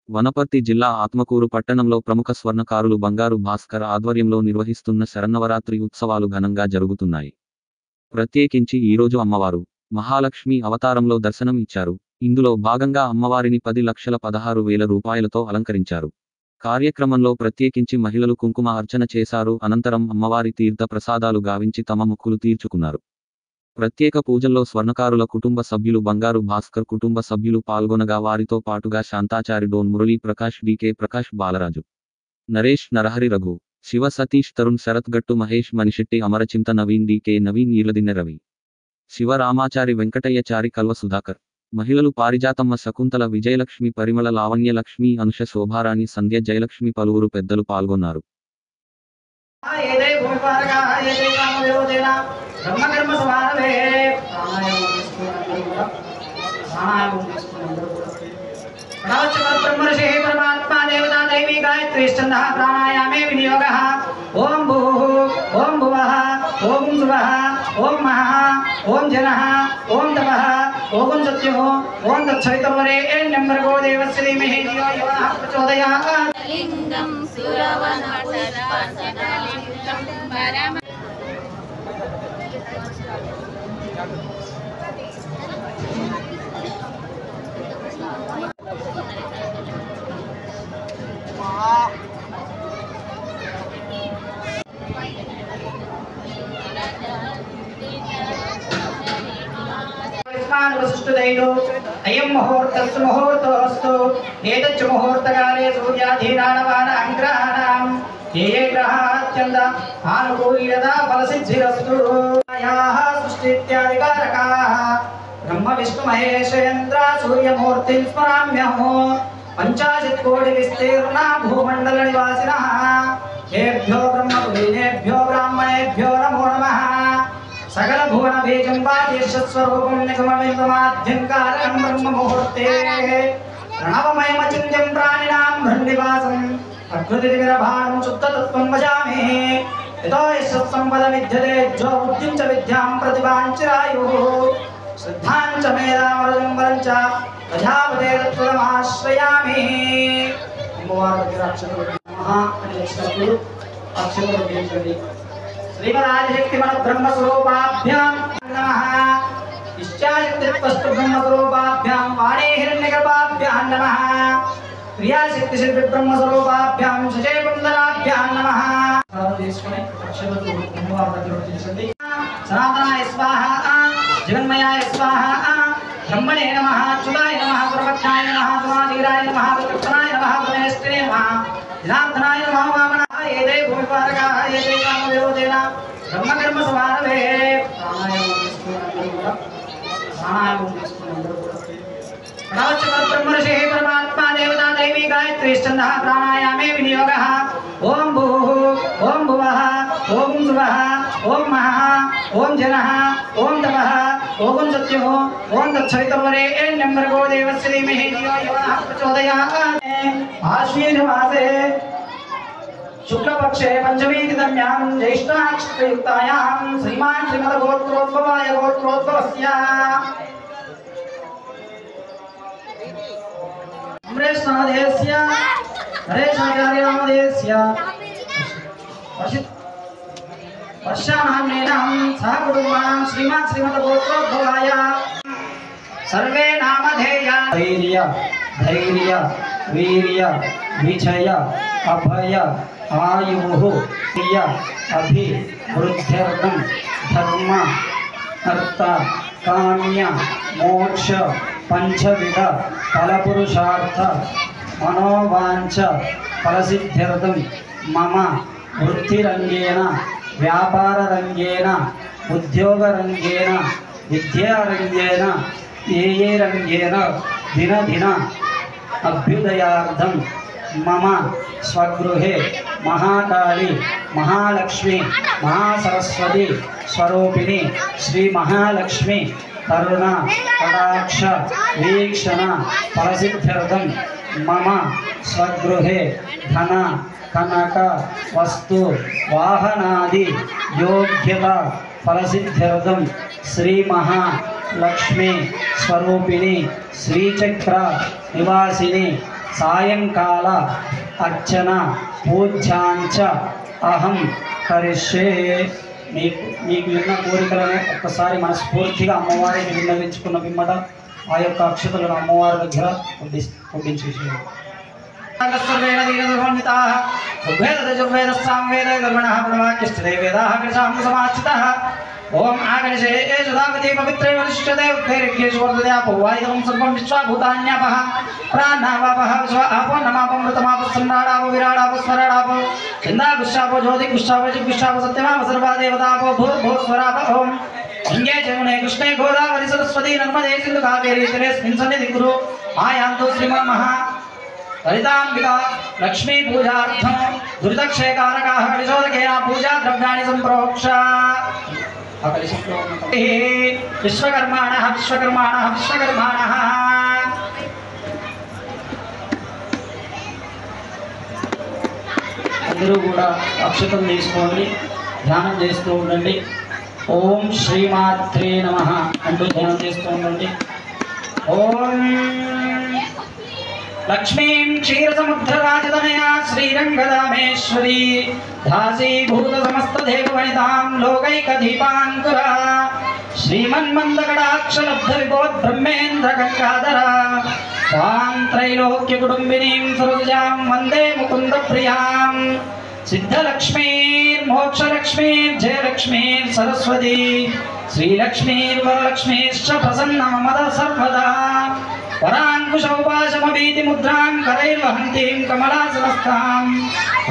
వనపర్తి జిల్లా ఆత్మకూరు పట్టణంలో ప్రముఖ స్వర్ణకారులు బంగారు భాస్కర్ ఆధ్వర్యంలో నిర్వహిస్తున్న శరన్నవరాత్రి ఉత్సవాలు ఘనంగా జరుగుతున్నాయి. ప్రత్యేకించి ఈరోజు అమ్మవారు మహాలక్ష్మి అవతారంలో దర్శనం ఇచ్చారు. ఇందులో భాగంగా అమ్మవారిని 10,16,000 రూపాయలతో అలంకరించారు. కార్యక్రమంలో ప్రత్యేకించి మహిళలు కుంకుమ అర్చన చేశారు. అనంతరం అమ్మవారి తీర్థ ప్రసాదాలు గావించి తమ మొక్కులు తీర్చుకున్నారు. ప్రత్యేక పూజల్లో స్వర్ణకారుల కుటుంబ సభ్యులు బంగారు భాస్కర్ కుటుంబ సభ్యులు పాల్గొనగా వారితో పాటుగా శాంతాచారి డోన్ మురళీ ప్రకాష్, డికే ప్రకాష్, బాలరాజు, నరేష్, నరహరి, రఘు, శివ, సతీష్, తరుణ్, శరత్ గట్టు, మహేష్, మణిశెట్టి, అమరచింత, నవీన్, డికే నవీన్, ఈర్లదిన్నె రవి, శివ, రామాచారి, వెంకటయ్యచారి, కల్వ సుధాకర్. మహిళలు పారిజాతమ్మ, శకుంతల, విజయలక్ష్మి, పరిమళ, లావణ్యలక్ష్మి, అనుష, శోభారాణి, సంధ్య, జయలక్ష్మి, పలువురు పెద్దలు పాల్గొన్నారు. ब्रह्मर्षि परमात्मा देवता देवी गायत्री छंदः प्राणायामे विनियोगः ओम भूः ओम भुवः ओम सुवः ओम महः ओम जनः ओम तपः ओम सत्यः ओम तत्सवितुर्वरेण्यं भर्गो देवस्य धीमहि धियो यो नः प्रचोदयात् लिंगं सुरवनपुष्पसदलिंगं परम अयं मुहूर्तस्तु मुहूर्तोऽस्तु एतच्च मुहूर्तकाले सूर्याधीनानवान अङ्ग्रहाणां ये ये ग्रहाः अत्यन्त आनुकूल्यता फलसिद्धिरस्तु याः सृष्टीत्यादिकारकाः ब्रह्म विष्णु महेशेन्द्र सूर्यमूर्तिं स्मराम्यहम् 50 कोटि विस्तीर्णा भूमण्डल निवासिनः येभ्यो ब्रह्मपुरीनेभ्यो ब्राह्मणेभ्यो नमो नमः सकल भुवन बीजं वादेशस्वरूपं निगमविन्दमाध्यङ्कारं ब्रह्म मुहूर्ते प्रणवमयमचिन्त्यं प्राणिनां भृन्निवासं प्रकृतिविरभाणं शुद्धतत्त्वं भजामि यतो यशस्सम्पदमिध्यते जो बुद्धिं च विद्यां प्रतिभां चिरायुः श्रद्धां च मेधामरजं वरं च प्रजापते तत्त्वमाश्रयामि श्रीमदादिशक्तिमन ब्रह्मस्वरूपाभ्यां नमः इष्टाशक्तित्वस्तु ब्रह्मस्वरूपाभ्यां वाणी हिरण्यगर्भाभ्यां नमः क्रियाशक्तिशिल्पि ब्रह्मस्वरूपाभ्यां शचैकुण्डलाभ्यां नमः सनातनाय स्वाहा जगन्मयाय स्वाहा ब्रह्मणे नमः अच्युताय नमः सर्वज्ञाय नमः समाधीराय नमः विकृष्णाय नमः परमेष्ठिने नमः जनार्दनाय नमः वामनाय एते भूमिपारकाः एते कामविरोधेन ब्रह्मकर्म समारभे ब्रह्मर्षि परमात्मा देवता देवी गायत्री छंदः प्राणायामे विनियोगः ओम भूः ओम भुवः ओम सुवः ओम महः ओम जनः ओम तपः ओम सत्यः ओम तत्सवितुर्वरेण्यं भर्गो देवस्य धीमहि धियो यो नः प्रचोदयात् आश्विन मासे शुक्लपक्षे पंचमी तिथ्यां ज्येष्ठानक्षत्रयुक्तायां श्रीमान् श्रीमद्गोत्रोद्भवाय गोत्रोद्भवस्य अमरेशनादेस्य नरेशाचार्यनामदेस्य वर्षानाम्नेनां सह कुटुम्बानां श्रीमान् श्रीमद्गोत्रोद्भवाय सर्वे नामधेया धैर्य धैर्य वीर्य विजय अभय आयुः प्रिय अभिवृद्ध्यर्थं धर्म अर्थ काम्य मोक्ष पंचविध फलपुरुषार्थ मनोवांछ फलसिद्ध्यर्थं मम वृत्तिरंगेन व्यापाररंगेन उद्योगरंगेन विद्यारंगेन ये रंगेन दिन दिन अभ्युदयार्थं मम स्वगृहे महाकाली महालक्ष्मी महासरस्वती स्वरूपिणी श्री महालक्ष्मी करुणा कटाक्ष वीक्षण फलसिद्ध्यर्थं मम स्वगृहे धन कनक वस्तु वाहनादि योग्यता फलसिद्ध्यर्थं श्री महालक्ष्मी स्वरूपिणी श्रीचक्र निवासिनी సాయంకాల అర్చన పూజ్యాంచ అహం కరిష్యే. మీకు ఉన్న కోరికలను ఒక్కసారి మనస్ఫూర్తిగా అమ్మవారిని విన్నవించుకున్న పిమ్మట ఆ యొక్క అక్షతలను అమ్మవారి దగ్గర వడ్డించేసేది. ఓం ఆగణిషే సుధాపతి పవిత్రే వరిష్ఠదే ఉత్తైర్ఘ్యేశ్వర్దయాపవాయుధం సర్వం విశ్వభూతాన్యాపః ప్రాణావాపః విశ్వ ఆపో నమాపమృతమాప సమ్రాడాపో విరాడాపో స్వరాడాపో చిందాగుష్టాపో జ్యోతిగుష్టాపో జిగుష్టాపో సత్యమాప సర్వా దేవతాపో భూర్భువస్వరాప. ఓం గంగే జమునే కృష్ణే గోదావరి సరస్వతి నర్మదే సింధు కావేరీ జలేస్మిన్ సన్నిధి కురు ఆయాంతు శ్రీమన్మహా లలితాంబికా లక్ష్మీ పూజార్థం దురితక్షయకారకాః విశోదకేన పూజా ద్రవ్యాణి సంప్రోక్ష. విశ్వకర్మాణః విశ్వకర్మాణః విశ్వకర్మాణః. అందరూ కూడా అక్షతం తీసుకోండి, ధ్యానం చేస్తూ ఉండండి. ఓం శ్రీమాత్రే నమః అంటూ ధ్యానం చేస్తూ ఉండండి. ఓం లక్ష్మీం క్షీరసముద్రరాజతనయా శ్రీరంగదామేశ్వరీ దాసీభూత సమస్త దేవవనితాం లోకైకదీపాంకురా శ్రీమన్మందకటాక్షలబ్ధ విభోద్బ్రహ్మేంద్ర గంగాధరా తాం త్రైలోక్య కుటుంబినీం సరోజాం వందే ముకుంద ప్రియాం. సిద్ధలక్ష్మీర్మోక్షలక్ష్మీర్ జయలక్ష్మీర్ సరస్వతి శ్రీలక్ష్మీర్వరలక్ష్మీశ్చ ప్రసన్న మమద సర్వదా. వరాంకుశౌపాశమభీతి ముద్రాం కరైర్వహంతీం కమలాసనస్థాం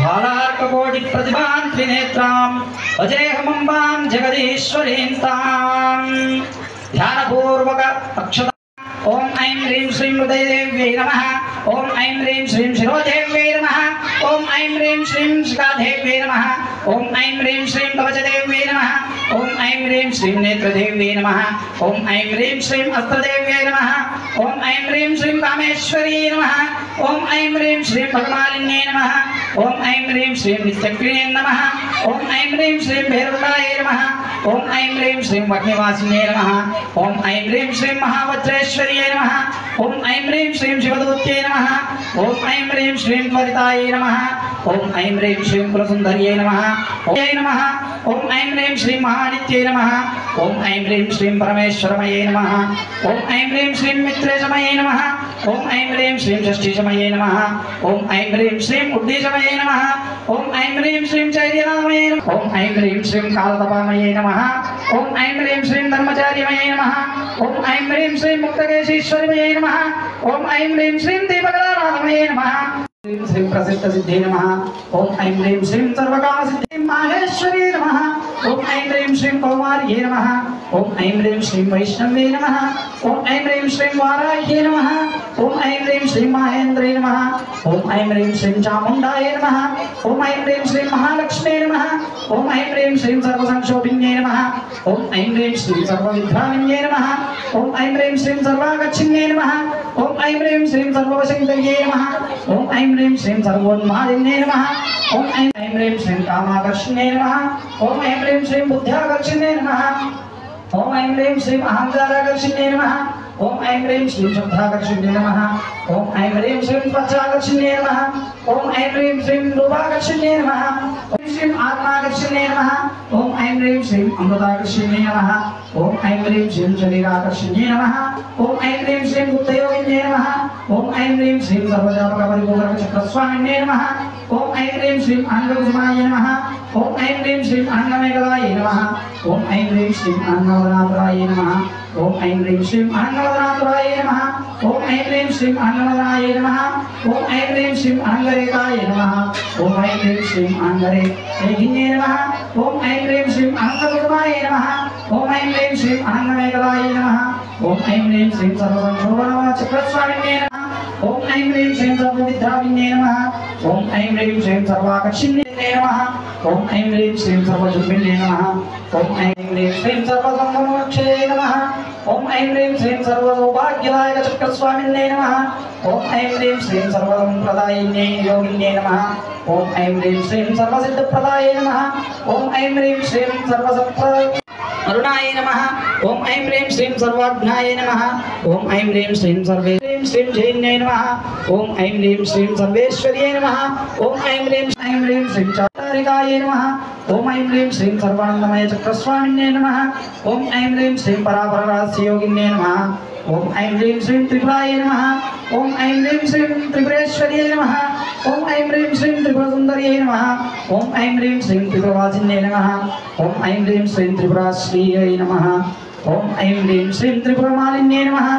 బాలార్కకోటి ప్రతిభాం త్రినేత్రాం భజేహమంబాం జగదీశ్వరీం తాం. ధ్యానపూర్వక అక్షత. ఓం ఐం హ్రీం శ్రీం హృదయదేవ్యై నమః. ఓం ఐం హ్రీం శ్రీం శిరోదేవ్యై నమః. ఓం ఐం హ్రీం శ్రీం శిఖాదేవ్యై నమః. ఓం ఐం హ్రీం శ్రీం కవచదేవ్యై నమః. ఓం ఐం హ్రీం శ్రీం నేత్రదేవ్యై నమః. ఓం ఐం హ్రీం శ్రీం అస్త్రదేవ్యై నమః. ఓం ఐం హ్రీం శ్రీం కామేశ్వరీ నమః. ఓం ఐం హ్రీం శ్రీం భగమాలిన్యై నమః. ఓం ఐం హ్రీం శ్రీం నిత్యక్రిణే నమః. ఓం ఐం హ్రీం శ్రీం భైరవకాయై నమః. ఓం ఐం హ్రీం శ్రీం అగ్నివాసిన్యై నమః. ఓం ఐం హ్రీం శ్రీం మహావజ్రేశ్వర్యై నమః. ఓం ఐం హ్రీం శ్రీం శివదూత్యై నమః. ఓం ఐం హ్రీం శ్రీం త్వరితాయై నమః. ఓం ఐం హ్రీం శ్రీం కులసుందర్యై నమః. ఓం నమః. ఓం ఐం హ్రీం శ్రీం మహానిత్యై నమః. ఓం ఐం హ్రీం శ్రీం పరమేశ్వరమయై నమః. ఓం ఐం హ్రీం శ్రీం మిత్రేశమయై నమః. ఓం ఐం హ్రీం శ్రీం షష్ఠీశమయై నమః. ఓం ఐం హ్రీం శ్రీం ఉద్దీశమయై నమః. ఓం ఐం హ్రీం శ్రీం చైర్యనామయై నమః. ఓం ఐం హ్రీం శ్రీం కాలతపామయై నమః. ఓం ఐం హ్రీం శ్రీం ధర్మచార్యమయై నమః. ఓం ఐం హ్రీం శ్రీం ముక్తకేశీశ్వరిమయై నమః. ఓం ఐం హ్రీం శ్రీం దీపకళానాథమయై నమః. శ్రీం శ్రీం ప్రసిద్ధ సిద్ధే నమః. ఓం ఐం హ్రీం శ్రీం సర్వకామ సిద్ధి మాహేశ్వరీ నమః. ఓం ఐం హ్రీం శ్రీం కౌమార్యై నమః. ఓం ఐం హ్రీం శ్రీం వైష్ణవే నమః. ఓం ఐం హ్రీం శ్రీం వారాహ్యై నమః. ఓం ఐం హ్రీం శ్రీం మహేంద్రే నమః. ఓం ఐం హ్రీం శ్రీం చాముండాయ నమః. ఓం ఐం హ్రీం శ్రీం మహాలక్ష్మే నమః. ఓం ఐం హ్రీం శ్రీం సర్వసంక్షోభిన్యై నమః. ఓం ఐం హ్రీం శ్రీం సర్వవిద్రావిన్యై నమః. ఓం ఐం హ్రీం శ్రీం సర్వాగచ్చిన్యై నమః. ఓం ఐం హ్రీం శ్రీం సర్వవశంకర్యై నమః. ఓం ఐం హ్రీం శ్రీం సర్వోన్మాదిన్యై నమః. ఓం ఐం హ్రీం శ్రీం కామాకర్షిణ్యై నమః. ఓం ఐం హ్రీం శ్రీం బుద్ధ్యాకర్షిణ్యై నమః. ఓం ఐం హ్రీం శ్రీం అహంకారాకర్షిణ్యై నమః. ఓం ఐం హ్రీం శ్రీం శుద్ధాకర్షిణ్యై నమః. ఓం ఐం హ్రీం శ్రీం స్వచ్ఛాకర్షిణ్యై నమః. ఓం ఐం హ్రీం శ్రీం రూపాకర్షిణ్యై నమః. ఓం శ్రీం ఆత్మాకర్షిణ్యై నమః. ఓం ఐం హ్రీం శ్రీం అమృతాకర్షిణ్యై నమః. ఓం ఐం హ్రీం శ్రీం శరీరాకర్షిణ్యై నమః. ఓం ఐం హ్రీం శ్రీం బుద్ధయోగిన్యై నమః. ఓం ఐం హ్రీం శ్రీం సర్వజాపక పరిపూరక చక్రస్వామిన్యై నమః. ఓం ఐం హ్రీం శ్రీం అంగకుసుమాయ నమః. ఓం ఐం హ్రీం శ్రీం అంగమేఘలాయ నమః. ఓం ఐం హ్రీం శ్రీం అంగవదనాథరాయ నమః. ఓం ఐం హ్రీం శ్రీం అంగవదనాథరాయ నమః. ఓం ఐం హ్రీం శ్రీం అంగవదనాయ నమః. ఓం ఐం హ్రీం శ్రీం అంగరేకాయ నమః. ఓం ఐం హ్రీం శ్రీం అంగరేకిన్యై నమః. ఓం ఐం హ్రీం శ్రీం అంగకుసుమాయ నమః. ఓం ఐం హ్రీం శ్రీం అంగమేఘలాయ నమః. ఓం ఐం హ్రీం శ్రీం సర్వసంక్షోభనమ చక్రస్వామిన్యై నమః. ఓం ఐం హ్రీం శ్రీం సర్వవిద్రావిన్యై నమః. ఓం ఐం హ్రీం శ్రీం సర్వాకర్షిణ్యై నమః. ఓం ఐం హ్రీం శ్రీం సర్వజుంబిన్యై నమః. ఓం ఐం హ్రీం శ్రీం సర్వసంగమోక్షయై నమః. ఓం ఐం హ్రీం శ్రీం సర్వసౌభాగ్యదాయక చక్రస్వామిన్యై నమః. ఓం ఐం హ్రీం శ్రీం సర్వసంప్రదాయిన్యై యోగిన్యై నమః. ఓం ఐం హ్రీం శ్రీం సర్వసిద్ధప్రదాయై నమః. ఓం ఐం హ్రీం శ్రీం సర్వసంప్ర अरुणाय नमः ओम ऐं ह्रीं श्रीं सर्वज्ञाय नमः ओम ऐं ह्रीं श्रीं सर्वे श्रीं जैन्यै नमः ओम ऐं ह्रीं श्रीं सर्वेश्वर्यै नमः ओम ऐं ह्रीं श्रीं चारिकाय नमः ओम ऐं ह्रीं श्रीं सर्वानंदमय चक्रस्वामिन्यै नमः ओम ऐं ह्रीं श्रीं परापररास्ययोगिन्यै नमः ओम ऐं ह्रीं श्रीं त्रिपुराय नमः ओम ऐं ह्रीं श्रीं त्रिपुरेश्वर्यै नमः ओम ऐं ह्रीं श्रीं त्रिपुरसुन्दर्यै नमः ओम ऐं ह्रीं श्रीं त्रिपुरवासिन्यै नमः ओम ऐं ह्रीं श्रीं त्रिपुराश्रीयै नमः ओम ऐं ह्रीं श्रीं त्रिपुरमालिन्यै नमः।